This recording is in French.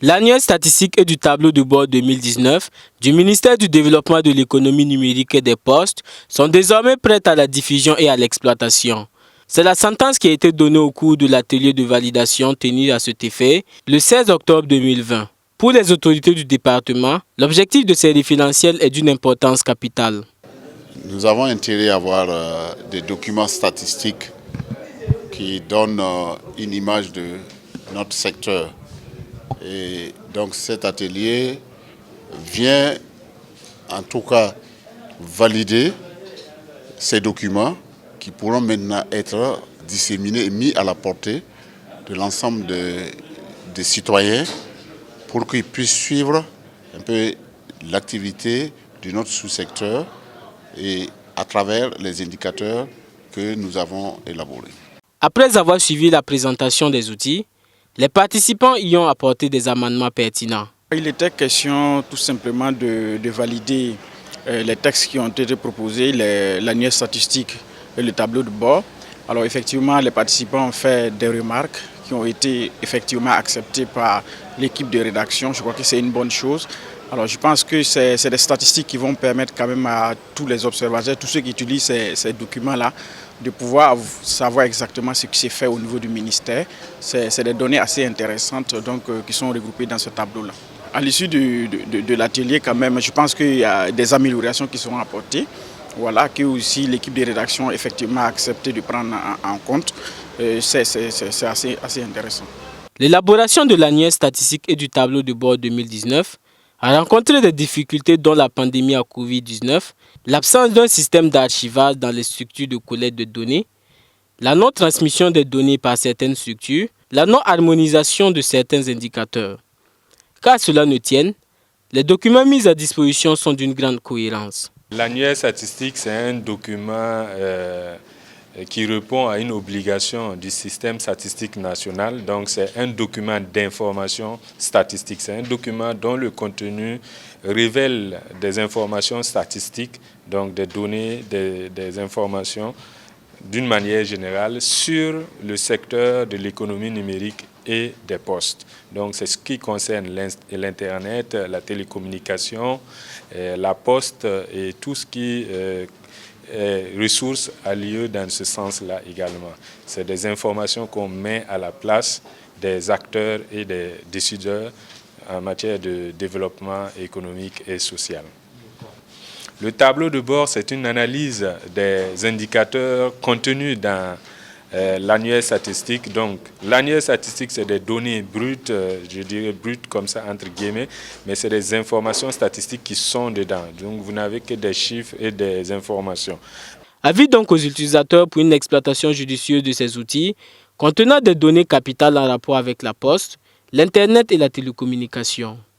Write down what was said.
L'annuaire statistique et du tableau de bord 2019 du ministère du Développement de l'économie numérique et des postes sont désormais prêtes à la diffusion et à l'exploitation. C'est la sentence qui a été donnée au cours de l'atelier de validation tenu à cet effet le 16 octobre 2020. Pour les autorités du département, l'objectif de ces référentiels est d'une importance capitale. Nous avons intérêt à avoir des documents statistiques qui donnent une image de notre secteur. Et donc cet atelier vient en tout cas valider ces documents qui pourront maintenant être disséminés et mis à la portée de l'ensemble des citoyens pour qu'ils puissent suivre un peu l'activité de notre sous-secteur et à travers les indicateurs que nous avons élaborés. Après avoir suivi la présentation des outils, les participants y ont apporté des amendements pertinents. Il était question tout simplement de valider les textes qui ont été proposés, l'annuaire statistique et le tableau de bord. Alors effectivement, les participants ont fait des remarques qui ont été effectivement acceptées par l'équipe de rédaction. Je crois que c'est une bonne chose. Alors je pense que c'est des statistiques qui vont permettre quand même à tous les observateurs, tous ceux qui utilisent ces documents-là, de pouvoir savoir exactement ce qui s'est fait au niveau du ministère. C'est des données assez intéressantes donc, qui sont regroupées dans ce tableau-là. À l'issue de l'atelier, quand même, je pense qu'il y a des améliorations qui seront apportées. Voilà, que aussi l'équipe de rédaction effectivement a accepté de prendre en compte. C'est assez intéressant. L'élaboration de l'annuaire statistique et du tableau de bord 2019 a rencontré des difficultés dont la pandémie à Covid-19, l'absence d'un système d'archivage dans les structures de collecte de données, la non-transmission des données par certaines structures, la non-harmonisation de certains indicateurs. Qu'à cela ne tienne, les documents mis à disposition sont d'une grande cohérence. L'annuaire statistique, c'est un document qui répond à une obligation du système statistique national. Donc c'est un document d'information statistique. C'est un document dont le contenu révèle des informations statistiques, donc des données, des informations d'une manière générale sur le secteur de l'économie numérique et des postes. Donc c'est ce qui concerne l'Internet, la télécommunication, la poste et tout ce qui ressources a lieu dans ce sens-là également. C'est des informations qu'on met à la place des acteurs et des décideurs en matière de développement économique et social. Le tableau de bord, c'est une analyse des indicateurs contenus dans l'annuaire statistique. Donc, l'annuaire statistique, c'est des données brutes, je dirais brutes comme ça, entre guillemets, mais c'est des informations statistiques qui sont dedans. Donc, vous n'avez que des chiffres et des informations. Avis donc aux utilisateurs pour une exploitation judicieuse de ces outils contenant des données capitales en rapport avec la poste, l'Internet et la télécommunication.